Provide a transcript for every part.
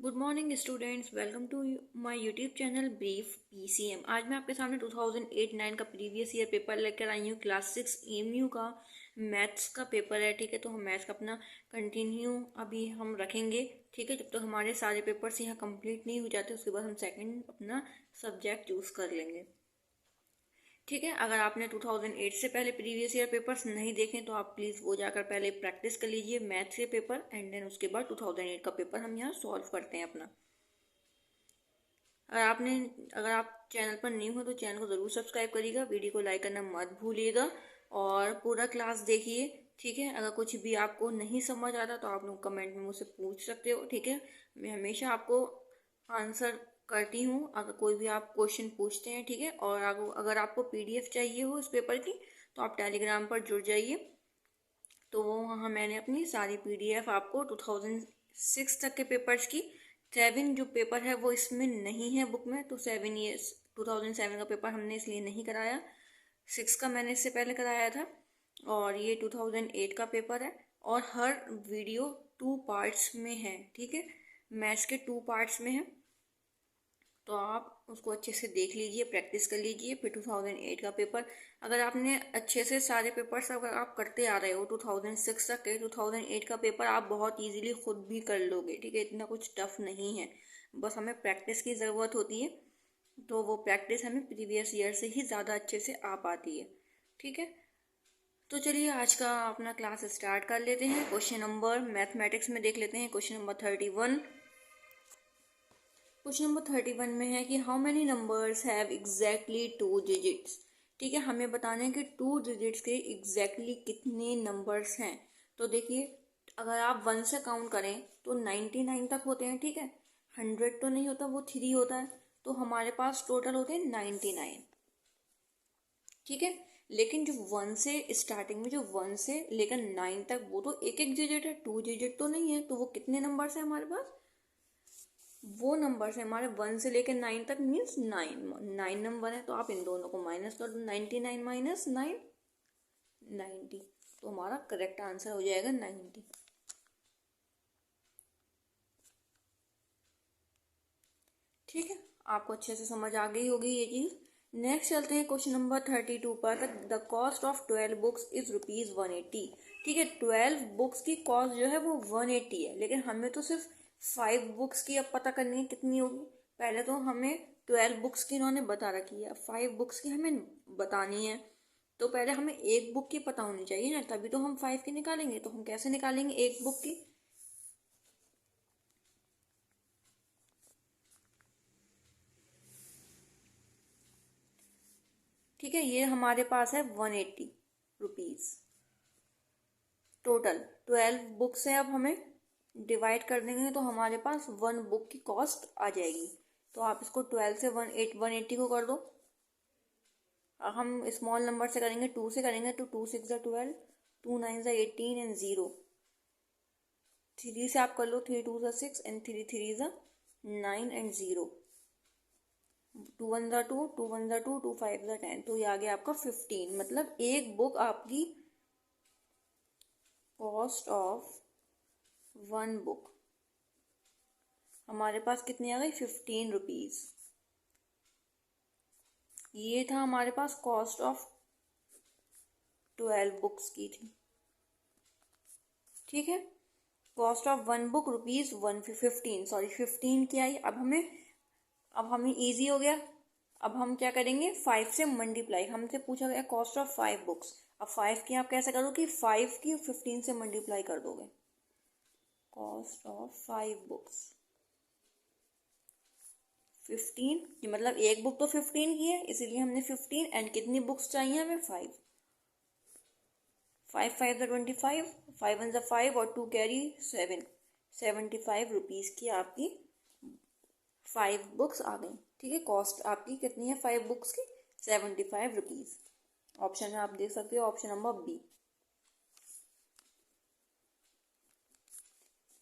Good morning students, welcome to my YouTube channel brief PCM. आज मैं आपके सामने 2008-9 का प्रीवियस ईयर पेपर लेकर आई हूँ। क्लास 6 एमयू का मैथ्स का पेपर है। ठीक है, तो हम मैथ्स का अपना कंटिन्यू अभी हम रखेंगे। ठीक है, जब तक हमारे सारे पेपर्स यहाँ कंप्लीट नहीं हो जाते उसके बाद हम सेकंड अपना सब्जेक्ट चूज़ कर लेंगे। ठीक है, अगर आपने 2008 से पहले प्रीवियस ईयर पेपर्स नहीं देखे तो आप प्लीज़ वो जाकर पहले प्रैक्टिस कर लीजिए मैथ्स के पेपर, एंड देन उसके बाद 2008 का पेपर हम यहाँ सॉल्व करते हैं अपना। अगर आप चैनल पर न्यू हो तो चैनल को ज़रूर सब्सक्राइब करिएगा, वीडियो को लाइक करना मत भूलिएगा और पूरा क्लास देखिए। ठीक है, अगर कुछ भी आपको नहीं समझ आता तो आप लोग कमेंट में मुझसे पूछ सकते हो। ठीक है, मैं हमेशा आपको आंसर करती हूँ अगर कोई भी आप क्वेश्चन पूछते हैं। ठीक है, और अगर आपको पीडीएफ चाहिए हो इस पेपर की तो आप टेलीग्राम पर जुड़ जाइए। तो वहाँ मैंने अपनी सारी पीडीएफ आपको 2006 तक के पेपर्स की, 7 जो पेपर है वो इसमें नहीं है बुक में, तो 2007 का पेपर हमने इसलिए नहीं कराया। 6 का मैंने इससे पहले कराया था और ये 2008 का पेपर है और हर वीडियो 2 पार्ट्स में है। ठीक है, मैथ्स के 2 पार्ट्स में है, तो आप उसको अच्छे से देख लीजिए, प्रैक्टिस कर लीजिए। फिर 2008 का पेपर अगर आपने अच्छे से सारे पेपर्स अगर आप करते आ रहे हो 2006 तक के, 2008 का पेपर आप बहुत इजीली खुद भी कर लोगे। ठीक है, इतना कुछ टफ नहीं है, बस हमें प्रैक्टिस की ज़रूरत होती है। तो वो प्रैक्टिस हमें प्रीवियस ईयर से ही ज़्यादा अच्छे से आ पाती है। ठीक है, तो चलिए आज का अपना क्लास स्टार्ट कर लेते हैं। क्वेश्चन नंबर मैथमेटिक्स में देख लेते हैं। Question number 31। क्वेश्चन नंबर 31 में है कि how many numbers have exactly 2 digits. ठीक है, हमें बताना है कि 2 डिजिट्स के एग्जैक्टली कितने नंबर्स हैं। तो देखिए, अगर आप 1 से काउंट करें तो 99 तक होते हैं। ठीक है, 100 तो नहीं होता, वो 3 होता है, तो हमारे पास टोटल होते हैं 99। ठीक है, लेकिन जो 1 से स्टार्टिंग में जो 1 से लेकर 9 तक वो तो एक एक डिजिट है, 2 डिजिट तो नहीं है। तो वो कितने नंबर्स हैं हमारे पास? वो नंबर है हमारे 1 से लेकर 9 तक, मीन्स 9 नंबर है। तो आप इन दोनों को माइनस कर दो, 99 माइनस 9 90। तो हमारा करेक्ट आंसर हो जाएगा 90। ठीक है, आपको अच्छे से समझ आ गई होगी ये चीज़। नेक्स्ट चलते हैं क्वेश्चन नंबर 32 पर। The cost of 12 books is ₹180। ठीक है, 12 बुक्स की कॉस्ट जो है वो 180 है, लेकिन हमें तो सिर्फ 5 बुक्स की अब पता करनी है कितनी होगी। पहले तो हमें 12 बुक्स की इन्होंने बता रखी है, 5 बुक्स की हमें बतानी है। तो पहले हमें एक बुक की पता होनी चाहिए ना, तभी तो हम 5 की निकालेंगे। तो हम कैसे निकालेंगे एक बुक की? ठीक है, ये हमारे पास है 180 रुपीज़ टोटल। 12 बुक्स है, अब हमें डिवाइड कर देंगे तो हमारे पास 1 बुक की कॉस्ट आ जाएगी। तो आप इसको 12 से 180 को कर दो। अब हम स्मॉल नंबर से करेंगे, 2 से करेंगे तो 2 6 12, 2 9 18 एंड 0। 3 से आप कर लो, 3 2 6 एंड 3 3 9 एंड 0। 2 1 2, 2 1 2, 2 5 10। तो ये आ गया आपका 15। मतलब एक बुक आपकी कॉस्ट ऑफ 1 बुक हमारे पास कितनी आ गई? 15 रुपीज़। ये था हमारे पास कॉस्ट ऑफ 12 बुक्स की थी। ठीक है, कॉस्ट ऑफ 1 बुक ₹115, सॉरी 15 की आई। अब हमें इजी हो गया। अब हम क्या करेंगे, 5 से मल्टीप्लाई। हमसे पूछा गया कॉस्ट ऑफ 5 बुक्स। अब 5 की आप कैसे करोगे? 5 की 15 से मल्टीप्लाई कर दोगे। कॉस्ट ऑफ 5 बुक्स 15, मतलब एक बुक तो 15 की है, इसीलिए हमने 15, एंड कितनी बुक्स चाहिए हमें? 5। 5 5 25, 5 1 5 और 2 कैरी 7। 75 रुपीज़ की आपकी 5 बुक्स आ गई। ठीक है, कॉस्ट आपकी कितनी है 5 बुक्स की? 75 रुपीज़। ऑप्शन में आप देख सकते हो, ऑप्शन नंबर बी।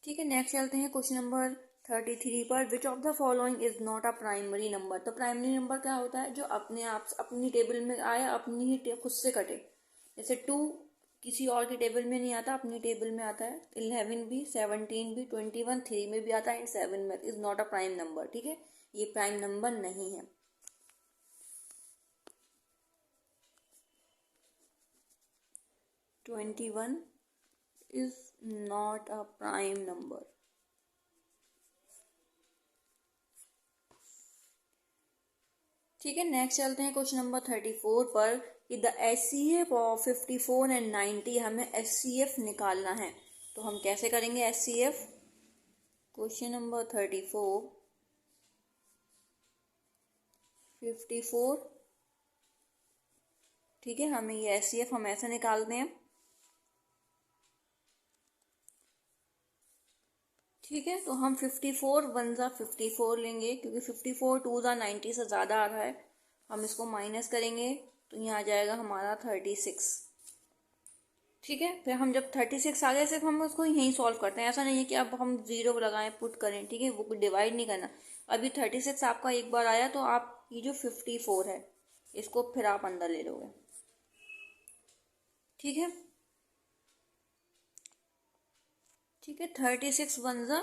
ठीक है, नेक्स्ट चलते हैं क्वेश्चन नंबर 33 पर। Which of the following is not a primary number. तो प्राइमरी नंबर क्या होता है? जो अपने आप अपनी टेबल में आए, अपनी ही खुद से कटे। जैसे 2 किसी और की टेबल में नहीं आता, अपनी टेबल में आता है। 11 भी, 17 भी, 21 3 में भी आता है एंड 7 में। Is not a prime number, ठीक है, ये प्राइम नंबर नहीं है। "21 is not a prime number"। ठीक है, नेक्स्ट चलते हैं क्वेश्चन नंबर 34 पर कि द HCF ऑफ 54 एंड 90, हमें HCF निकालना है। तो हम कैसे करेंगे HCF? क्वेश्चन नंबर 34, 54, ठीक है, हमें ये HCF हम ऐसे निकालते हैं। ठीक है, तो हम 54 1 जा 54 लेंगे, क्योंकि 54 2 जा 90 से ज़्यादा आ रहा है। हम इसको माइनस करेंगे तो यहाँ आ जाएगा हमारा 36। ठीक है, फिर हम जब 36 आ गए, सिर्फ हम उसको यहीं सॉल्व करते हैं। ऐसा नहीं है कि अब हम जीरो लगाएं, पुट करें, ठीक है, वो डिवाइड नहीं करना। अभी 36 आपका एक बार आया तो आप ये जो 54 है इसको फिर आप अंदर ले लोगे। ठीक है, ठीक है, 36 1 जा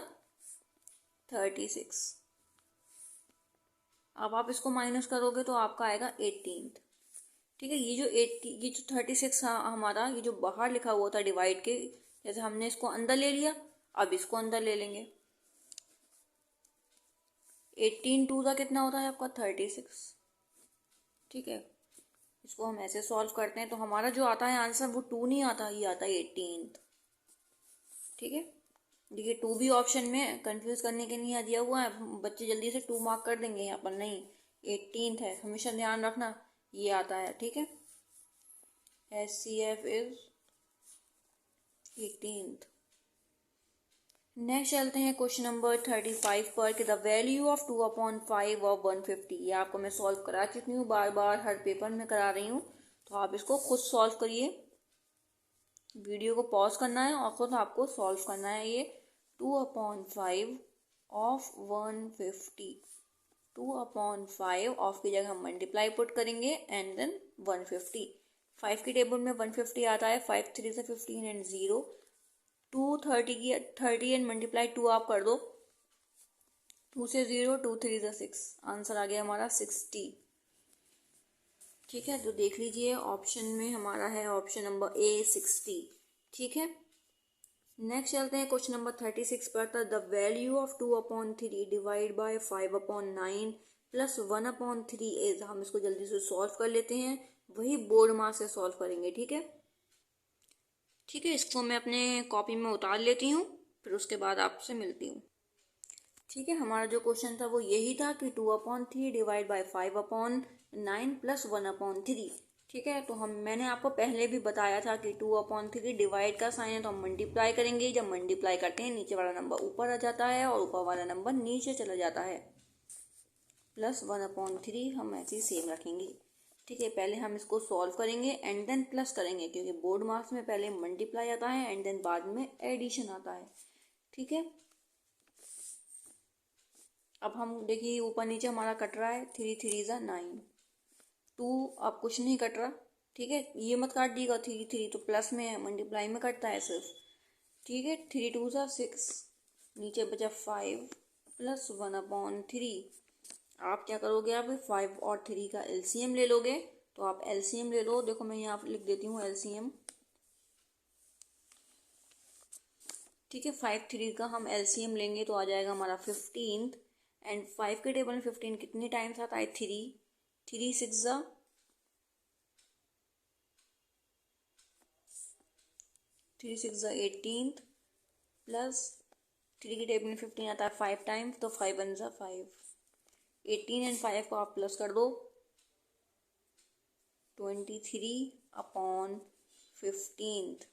36। अब आप इसको माइनस करोगे तो आपका आएगा 18। ठीक है, ये जो 36 हमारा ये जो बाहर लिखा हुआ था डिवाइड के, जैसे हमने इसको अंदर ले लिया, अब इसको अंदर ले लेंगे। 18 2 का कितना होता है आपका 36। ठीक है, इसको हम ऐसे सॉल्व करते हैं तो हमारा जो आता है आंसर वो 2 नहीं आता, ये आता है 18। ठीक है, देखिए 2 भी ऑप्शन में कंफ्यूज करने के लिए दिया हुआ है, बच्चे जल्दी से 2 मार्क कर देंगे, यहाँ पर नहीं, 18 है, हमेशा ध्यान रखना ये आता है। ठीक है, HCF इज 18। नेक्स्ट चलते हैं क्वेश्चन नंबर 35 पर कि द वैल्यू ऑफ 2/5 ऑफ 150। ये आपको मैं सॉल्व करा चुकी हूँ, बार बार हर पेपर में करा रही हूँ, तो आप इसको खुद सॉल्व करिए। वीडियो को पॉज करना है और खुद आपको सॉल्व करना है। ये 2/5 ऑफ 150, 2/5 ऑफ की जगह हम मल्टीप्लाई पुट करेंगे एंड देन 150। 5 की टेबल में 150 आता है, 5 3 से 15 एंड 0, 2 30 की 30 एंड मल्टीप्लाई 2 आप कर दो, 2 से 0, 2 3 से 6, आंसर आ गया हमारा 60। ठीक है, तो देख लीजिए ऑप्शन में हमारा है ऑप्शन नंबर A 60। ठीक है, नेक्स्ट चलते हैं क्वेश्चन नंबर 36 पर। The value of 2/3 divide by 5/9 plus 1/3 is. हम इसको जल्दी से सॉल्व कर लेते हैं, वही बोर्ड मार्क से सॉल्व करेंगे। ठीक है, ठीक है, इसको मैं अपने कॉपी में उतार लेती हूँ, फिर उसके बाद आपसे मिलती हूँ। ठीक है, हमारा जो क्वेश्चन था वो यही था कि 2/3 डिवाइड बाय 5/9 प्लस 1/3। ठीक है, तो मैंने आपको पहले भी बताया था कि 2/3 डिवाइड का साइन है तो हम मल्टीप्लाई करेंगे। जब मल्टीप्लाई करते हैं नीचे वाला नंबर ऊपर आ जाता है और ऊपर वाला नंबर नीचे चला जाता है। प्लस 1/3 हम ऐसे ही सेम रखेंगे। ठीक है, पहले हम इसको सॉल्व करेंगे एंड देन प्लस करेंगे, क्योंकि बोर्ड मार्क्स में पहले मल्टीप्लाई आता है एंड देन बाद में एडिशन आता है। ठीक है, अब हम देखिए ऊपर नीचे हमारा कट रहा है, 3 3 जा 9, 2 अब कुछ नहीं कट रहा। ठीक है, ये मत काट दिएगा, 3 3 तो प्लस में है, मल्टीप्लाई में कटता है सिर्फ। ठीक है, 3 2 जा 6, नीचे बचा 5 प्लस 1/3। आप क्या करोगे, आप 5 और 3 का LCM ले लोगे। तो आप LCM ले लो, देखो मैं यहाँ लिख देती हूँ LCM। ठीक है, 5 3 का हम LCM लेंगे तो आ जाएगा हमारा 15। एंड 5 के टेबल में 15 कितने टाइम्स आता है, 3 3 6 जा 3 6 जा 18 प्लस 3 के टेबल में 15 आता है 5 टाइम्स, तो 5 1 जा 5। 18 एंड 5 को आप प्लस कर दो, 23/15।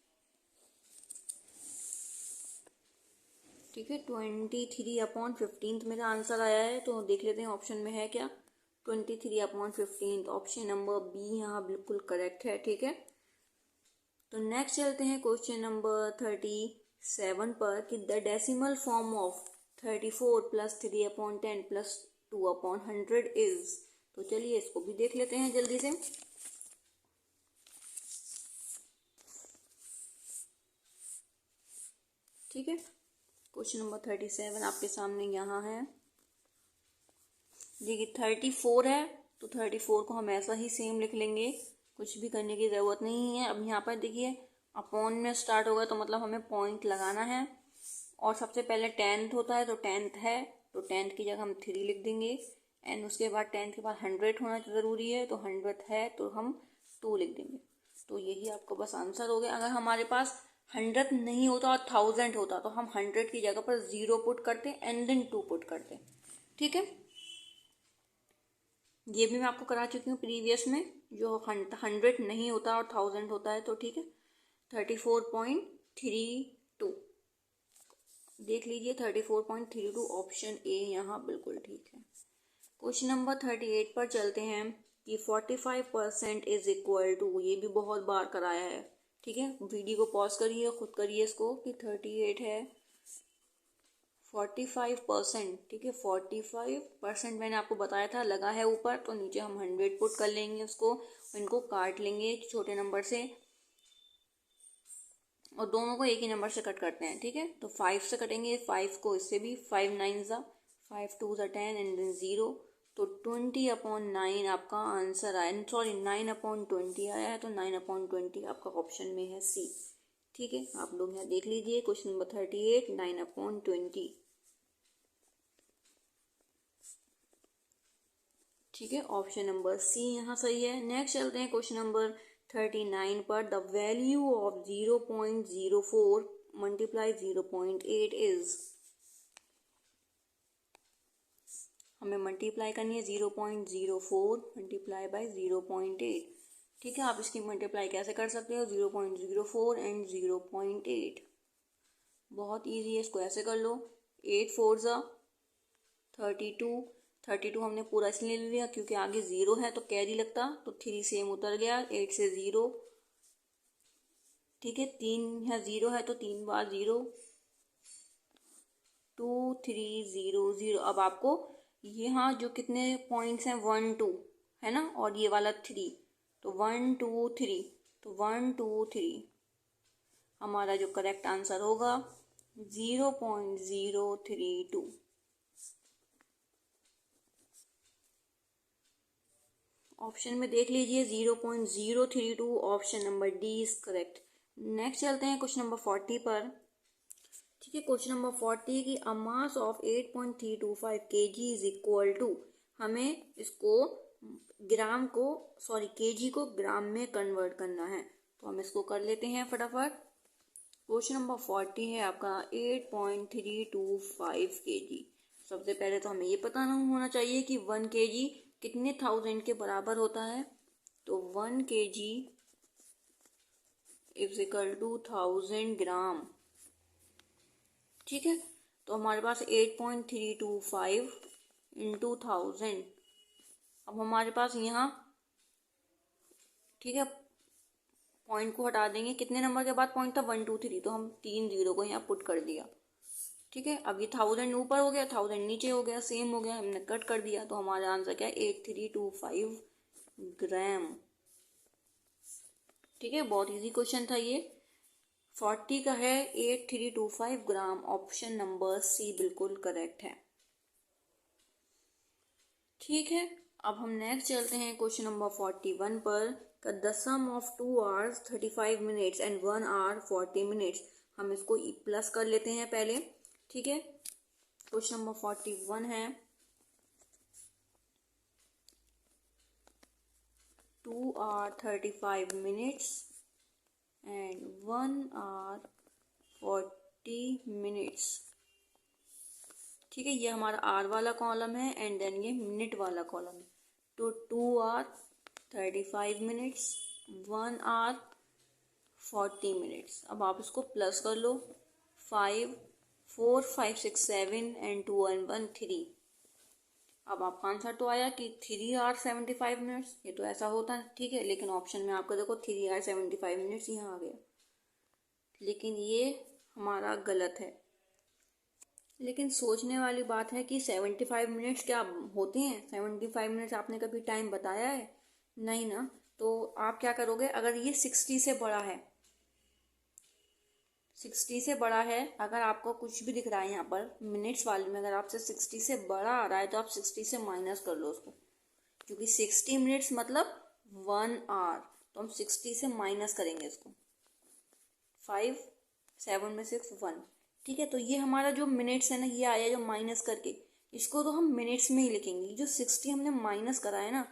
ठीक है, 23/15 मेरा आंसर आया है। तो देख लेते हैं ऑप्शन में है क्या, 23/15। ऑप्शन नंबर B यहाँ बिल्कुल करेक्ट है। ठीक है, तो नेक्स्ट चलते हैं क्वेश्चन नंबर 37 पर कि the decimal form of 34 plus 3/10 plus 2/100 is. तो चलिए इसको भी देख लेते हैं जल्दी से। ठीक है। क्वेश्चन नंबर 37 आपके सामने यहाँ है। देखिए 34 है तो 34 को हम ऐसा ही सेम लिख लेंगे, कुछ भी करने की ज़रूरत नहीं है। अब यहाँ पर देखिए अपॉन में स्टार्ट होगा तो मतलब हमें पॉइंट लगाना है, और सबसे पहले 10th होता है तो 10th है तो 10th की जगह हम 3 लिख देंगे, एंड उसके बाद 10th के बाद 100 होना ज़रूरी है तो 100 है तो हम 2 लिख देंगे। तो यही आपको बस आंसर हो गया। अगर हमारे पास 100 नहीं होता और 1000 होता तो हम 100 की जगह पर 0 पुट करते एंड देन 2 पुट करते। ठीक है, ये भी मैं आपको करा चुकी हूँ प्रीवियस में, जो 100 नहीं होता और 1000 होता है तो। ठीक है, 34.32 देख लीजिए, 34.32 ऑप्शन ए यहाँ बिल्कुल ठीक है। क्वेश्चन नंबर 38 पर चलते हैं कि 45% इज इक्वल टू, ये भी बहुत बार कराया है। ठीक है, वीडियो को पॉज करिए, खुद करिए इसको कि 38 है 45%। ठीक है, 45% मैंने आपको बताया था लगा है ऊपर, तो नीचे हम 100 पुट कर लेंगे उसको, इनको काट लेंगे छोटे नंबर से और दोनों को एक ही नंबर से कट करते हैं। ठीक है, तो 5 से कटेंगे, 5 को इससे भी, 5 9 ज़ा 5 2 ज़ा 10 एंड देन 0, तो 20/9 आपका आंसर आया, सॉरी 9/20 आया है, तो 9/20 आपका ऑप्शन में है सी। ठीक है, आप लोग यहाँ देख लीजिए क्वेश्चन नंबर 38 9/20। ठीक है, ऑप्शन नंबर सी यहाँ सही है। नेक्स्ट चलते हैं क्वेश्चन नंबर 39 पर। The value of 0.04 multiply 0.8 is, हमें मल्टीप्लाई करनी है 0.04 मल्टीप्लाई बाय 0.8। ठीक है, आप इसकी मल्टीप्लाई कैसे कर सकते हो, 0.04 एंड 0.8, बहुत ईजी है, इसको ऐसे कर लो, 8 4 ज़ा 32 हमने पूरा इसलिए ले लिया क्योंकि आगे 0 है तो कैरी लगता, तो 3 सेम उतर गया, 8 से 0। ठीक है, 3 है 0 है तो 3 बार 0, 2 3 0 0। अब आपको यहाँ जो कितने पॉइंट्स हैं 1 2 है ना, और ये वाला 3, तो 1 2 3, तो 1 2 3 हमारा जो करेक्ट आंसर होगा 0.032। ऑप्शन में देख लीजिए 0.032, option number D is correct. Next चलते हैं क्वेश्चन नंबर 40 पर। ठीक है, क्वेश्चन नंबर 40 की a mass of 8.325 kg is equal to, हमें इसको ग्राम को, सॉरी केजी को ग्राम में कन्वर्ट करना है, तो हम इसको कर लेते हैं फटाफट। क्वेश्चन नंबर 40 है आपका 8.325 kg। सबसे पहले तो हमें ये पता होना चाहिए कि 1 kg कितने 1000 के बराबर होता है, तो 1 kg इज इक्वल टू 1000 ग्राम। ठीक है, तो हमारे पास 8.325 इंटू 1000। अब हमारे पास यहाँ, ठीक है, पॉइंट को हटा देंगे, कितने नंबर के बाद पॉइंट था 1 2 3, तो हम 3 0 को यहाँ पुट कर दिया। ठीक है, अब ये 1000 ऊपर हो गया, 1000 नीचे हो गया, सेम हो गया, हमने कट कर दिया, तो हमारा आंसर क्या है 8325 ग्राम। ठीक है, बहुत इजी क्वेश्चन था ये। 40 का है 8325 ग्राम, ऑप्शन नंबर सी बिल्कुल करेक्ट है। ठीक है, अब हम नेक्स्ट चलते हैं क्वेश्चन नंबर 41 पर। The sum of 2 hours 35 minutes and 1 hour 40 minutes, हम इसको प्लस कर लेते हैं पहले। ठीक है, क्वेश्चन नंबर 41 है 2 hour 35 minutes and 1 hour 40 minutes। ठीक है, ये हमारा आर वाला कॉलम है एंड देन ये मिनट वाला कॉलम है, तो 2 hour 35 minutes 1 hour 40 minutes। अब आप इसको प्लस कर लो, 5 4 5 6 7 एंड 2 and 1 3। अब आपका आंसर तो आया कि 3 hour 75 minutes, ये तो ऐसा होता है। ठीक है, लेकिन ऑप्शन में आपको देखो 3 hour 75 minutes यहाँ आ गया, लेकिन ये हमारा गलत है। लेकिन सोचने वाली बात है कि 75 मिनट्स क्या होते हैं, 75 मिनट्स आपने कभी टाइम बताया है, नहीं ना। तो आप क्या करोगे, अगर ये 60 से बड़ा है, 60 से बड़ा है, अगर आपको कुछ भी दिख रहा है यहाँ पर मिनट्स वाले में, अगर आपसे 60 से बड़ा आ रहा है तो आप 60 से माइनस कर लो उसको, क्योंकि 60 मिनट्स मतलब 1 आवर, तो हम 60 से माइनस करेंगे इसको। 5 7 में 6 1, ठीक है। तो ये हमारा जो मिनट्स है ना, ये आया जो माइनस करके, इसको तो हम मिनट्स में ही लिखेंगे। जो 60 हमने माइनस करा है ना,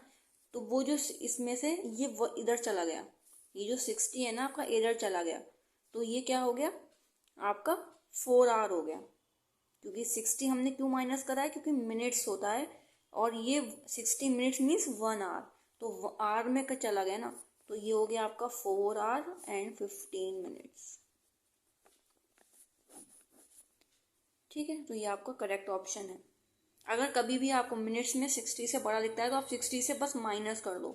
तो वो जो इसमें से ये इधर चला गया, ये जो 60 है ना आपका इधर चला गया, तो ये क्या हो गया आपका 4 आवर हो गया। क्योंकि 60 हमने क्यों माइनस करा है, क्योंकि मिनट्स होता है, और ये 60 मिनट्स मीन्स 1 आवर, तो आवर में का चला गया ना, तो ये हो गया आपका 4 आवर एंड 15 मिनट्स। ठीक है, तो ये आपका करेक्ट ऑप्शन है। अगर कभी भी आपको मिनट्स में 60 से बड़ा दिखता है तो आप 60 से बस माइनस कर दो,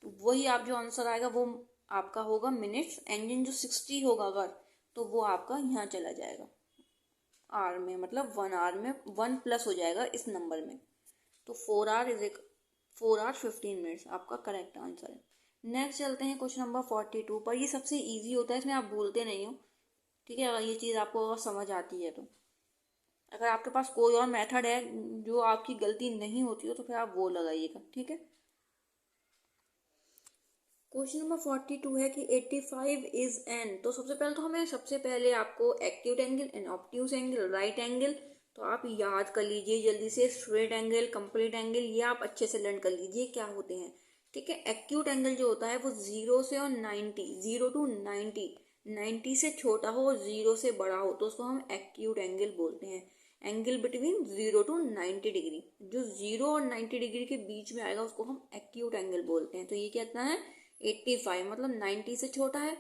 तो वही आप जो आंसर आएगा वो आपका होगा मिनट्स, एंड जो 60 होगा अगर, तो वो आपका यहाँ चला जाएगा आर में, मतलब 1 आवर में 1 प्लस हो जाएगा इस नंबर में। तो 4 आवर 15 मिनट्स आपका करेक्ट आंसर है। नेक्स्ट चलते हैं क्वेश्चन नंबर 42 पर। ये सबसे इजी होता है, इसमें आप भूलते नहीं हो, ठीक है। अगर ये चीज़ आपको अगर समझ आती है तो, अगर आपके पास कोई और मेथड है जो आपकी गलती नहीं होती हो तो फिर आप वो लगाइएगा, ठीक है। क्वेश्चन नंबर 42 है कि 85 इज एन, तो सबसे पहले आपको acute angle and obtuse angle, right angle, तो आप याद कर लीजिए जल्दी से। स्ट्रेट एंगल, कंप्लीट एंगल, ये आप अच्छे से लर्न कर लीजिए क्या होते हैं, ठीक है। एक्यूट एंगल जो होता है वो 0 से और 90, 0 to 90, 90 से छोटा हो और 0 से बड़ा हो तो उसको हम एक्यूट एंगल बोलते हैं। एंगल बिटवीन 0 to 90 डिग्री, जो 0 और 90 डिग्री के बीच में आएगा उसको हम एक्यूट एंगल बोलते हैं। तो ये कितना है 85, मतलब 90 से छोटा है,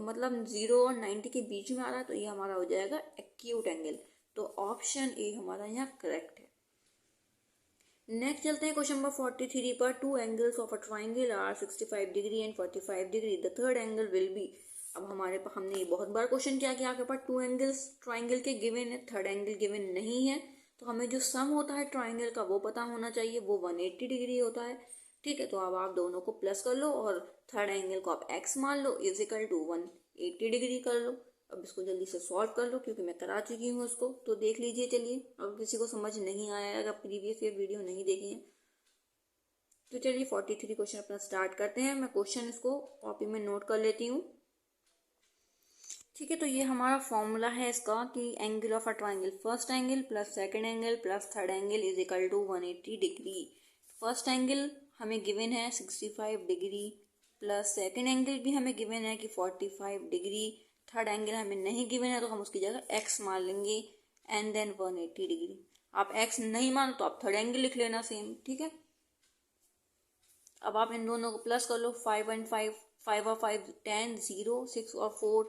मतलब 0 और 90 के बीच में आ रहा है, तो ये हमारा हो जाएगा एक्यूट एंगल। तो ऑप्शन ए हमारा यहाँ करेक्ट है। नेक्स्ट चलते हैं क्वेश्चन नंबर 43 पर। 2 angles of a triangle are 65 degree and 45 degree, the third angle will be. अब हमारे पास, हमने बहुत बार क्वेश्चन किया कि आपके पास 2 एंगल्स ट्राइंगल के गिवन है, थर्ड एंगल गिवन नहीं है, तो हमें जो सम होता है ट्राइंगल का वो पता होना चाहिए, वो 180 डिग्री होता है, ठीक है। तो अब आप दोनों को प्लस कर लो और थर्ड एंगल को आप एक्स मान लो, इज इक्वल टू 180 डिग्री कर लो। अब इसको जल्दी से सॉल्व कर लो, क्योंकि मैं करा चुकी हूँ उसको, तो देख लीजिए। चलिए, अगर किसी को समझ नहीं आया है, अगर प्रीवियस ईयर वीडियो नहीं देखी है, तो चलिए 43 क्वेश्चन अपना स्टार्ट करते हैं। मैं क्वेश्चन इसको कॉपी में नोट कर लेती हूँ, ठीक है। तो ये हमारा फॉर्मूला है इसका कि angle of a triangle, first angle plus second angle plus third angle is equal to 180 degree. First angle हमें गिवन है 65 डिग्री, प्लस सेकंड एंगल भी हमें गिवन है कि 45 डिग्री, थर्ड एंगल हमें नहीं गिवन है तो हम उसकी जगह एक्स मान लेंगे, एंड देन 180 डिग्री। आप एक्स नहीं मान तो आप थर्ड एंगल लिख लेना सेम, ठीक है। अब आप इन दोनों को प्लस कर लो, 5 एंड 5, 5 और 5 10, 0, 6 और 4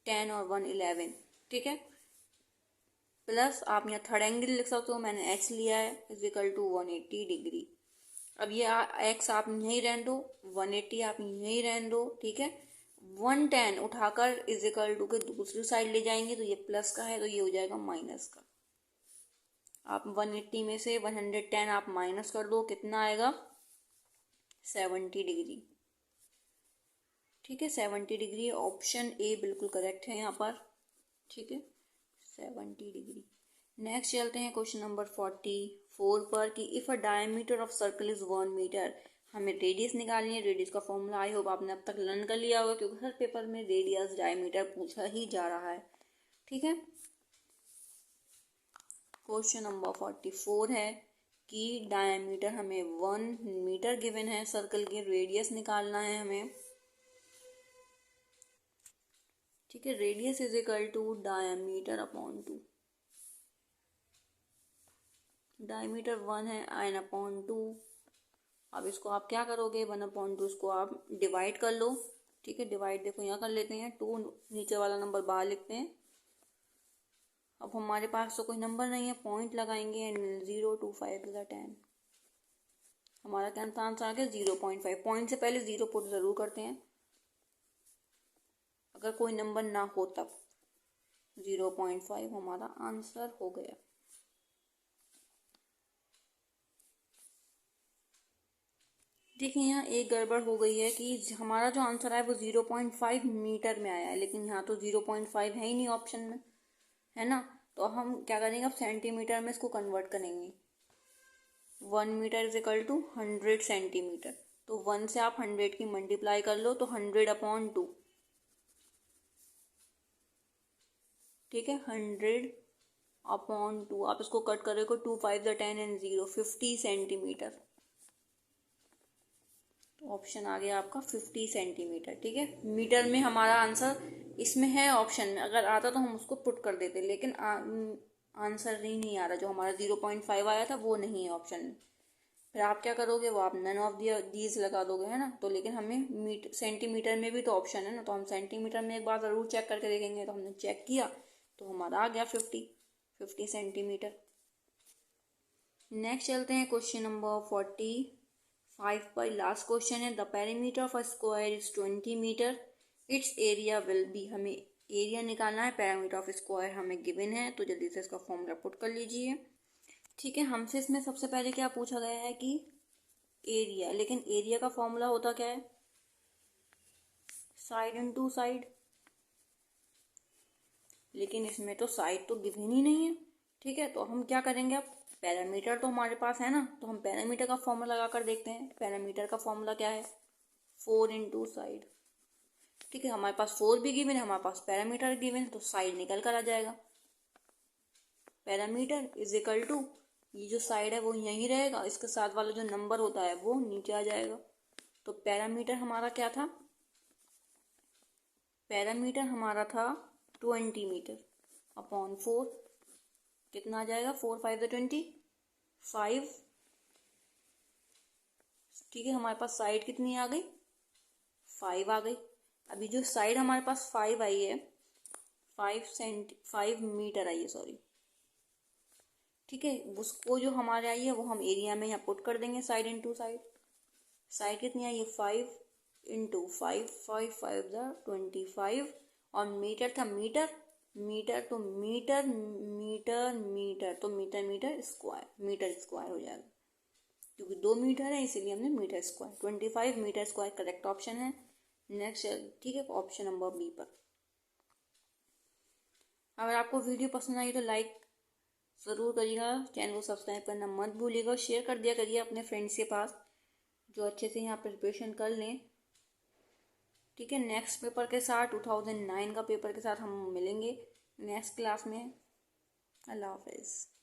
10 और 1 11, ठीक है। प्लस आप यहाँ थर्ड एंगल लिख सकते हो, मैंने एक्स लिया है, इज इक्वल टू 180 डिग्री। अब ये एक्स आप यहीं रहने दो, 180 आप यहीं रहने दो, ठीक है। 110 उठाकर इज इक्वल टू के दूसरी साइड ले जाएंगे, तो ये प्लस का है तो ये हो जाएगा माइनस का। आप 180 में से 110 आप माइनस कर दो, कितना आएगा 70 डिग्री, ठीक है। 70 डिग्री, ऑप्शन ए बिल्कुल करेक्ट है यहाँ पर, ठीक है, 70 डिग्री। नेक्स्ट चलते हैं क्वेश्चन नंबर 44 पर कि if a diameter of circle is 1 metre, हमें रेडियस निकालनी है। रेडियस का फॉर्मूला आई होप आपने अब तक लर्न कर लिया होगा, क्योंकि हर पेपर में रेडियस डायमीटर पूछा ही जा रहा है, ठीक है। क्वेश्चन नंबर 44 है कि डायमीटर हमें 1 मीटर गिवन है, सर्कल की रेडियस निकालना है हमें, ठीक है। Radius is equal to diameter upon 2, diameter 1 है, n अपॉन 2। अब इसको आप क्या करोगे, 1 अपॉन 2 इसको आप डिवाइड कर लो, ठीक है। डिवाइड देखो यहाँ कर लेते हैं, 2 नीचे वाला नंबर बाहर लिखते हैं। अब हमारे पास तो कोई नंबर नहीं है, पॉइंट लगाएंगे, एंड 0 to 5 इज 10। हमारा क्या आंसर आ गया 0.5। पॉइंट से पहले 0 पुट जरूर करते हैं, अगर कोई नंबर ना हो तब। 0.5 हमारा आंसर हो गया। देखिए यहाँ एक गड़बड़ हो गई है कि हमारा जो आंसर है वो 0.5 मीटर में आया है, लेकिन यहाँ तो 0.5 है ही नहीं ऑप्शन में, है ना। तो हम क्या करेंगे, अब सेंटीमीटर में इसको कन्वर्ट करेंगे। 1 metre is equal to 100 centimetre. तो 1 से आप 100 की मल्टीप्लाई कर लो तो 100/2, ठीक है। 100/2 आप इसको कट करोगे, 2 5 10 एंड 0, 50 सेंटीमीटर। तो ऑप्शन आ गया आपका 50 सेंटीमीटर, ठीक है। मीटर में हमारा आंसर इसमें है ऑप्शन में, अगर आता तो हम उसको पुट कर देते, लेकिन आंसर नहीं आ रहा। जो हमारा 0.5 आया था वो नहीं है ऑप्शन में। फिर आप क्या करोगे, वो आप नन ऑफ दीज लगा दोगे, है ना। तो लेकिन हमें सेंटीमीटर में भी तो ऑप्शन है ना, तो हम सेंटीमीटर में एक बार ज़रूर चेक करके देखेंगे। तो हमने चेक किया तो हमारा आ गया 50 सेंटीमीटर। नेक्स्ट चलते हैं क्वेश्चन नंबर 45 पर। लास्ट क्वेश्चन है, the perimeter of a square is 20 metre, its area will be. हमें एरिया निकालना है, पेरीमीटर ऑफ स्क्वायर हमें गिवन है, तो जल्दी से इसका फॉर्मूला पुट कर लीजिए। ठीक है, हमसे इसमें सबसे पहले क्या पूछा गया है कि एरिया, लेकिन एरिया का फॉर्मूला होता क्या है, साइड इनटू साइड। लेकिन इसमें तो साइड तो गिवन ही नहीं है, ठीक है। तो हम क्या करेंगे, अब पैरामीटर तो हमारे पास है ना, तो हम पैरामीटर का फॉर्मूला लगा कर देखते हैं। पैरामीटर का फॉर्मूला क्या है, 4 इंटू साइड, ठीक है। हमारे पास 4 भी गिवन है, हमारे पास पैरामीटर गिवन है, तो साइड निकल कर आ जाएगा। पैरामीटर इज इक्वल टू, ये जो साइड है वो यहीं रहेगा, इसके साथ वाला जो नंबर होता है वो नीचे आ जाएगा। तो पैरामीटर हमारा क्या था, पैरामीटर हमारा था 20 मीटर अपॉन 4। कितना आ जाएगा, 4 5 25, ठीक है। हमारे पास साइड कितनी आ गई, 5 आ गई। अभी जो साइड हमारे पास 5 आई है, 5 मीटर आई है, सॉरी, ठीक है। उसको जो हमारे आई है वो हम एरिया में यहाँ पुट कर देंगे, साइड इंटू साइड। साइड कितनी आई है, 5 इंटू 5, 5 5 25। और मीटर था, मीटर तो मीटर तो मीटर स्क्वायर हो जाएगा, क्योंकि 2 मीटर है इसीलिए हमने metre square, 25 metre square correct option है। नेक्स्ट, ठीक है, ऑप्शन नंबर बी पर। अगर आपको वीडियो पसंद आई तो लाइक ज़रूर करिएगा, चैनल को सब्सक्राइब करना मत भूलिएगा, शेयर कर दिया करिए अपने फ्रेंड्स के पास जो अच्छे से यहाँ प्रिपरेशन कर लें, ठीक है। नेक्स्ट पेपर के साथ 2009 का पेपर के साथ हम मिलेंगे नेक्स्ट क्लास में। अल्लाह हाफिज़।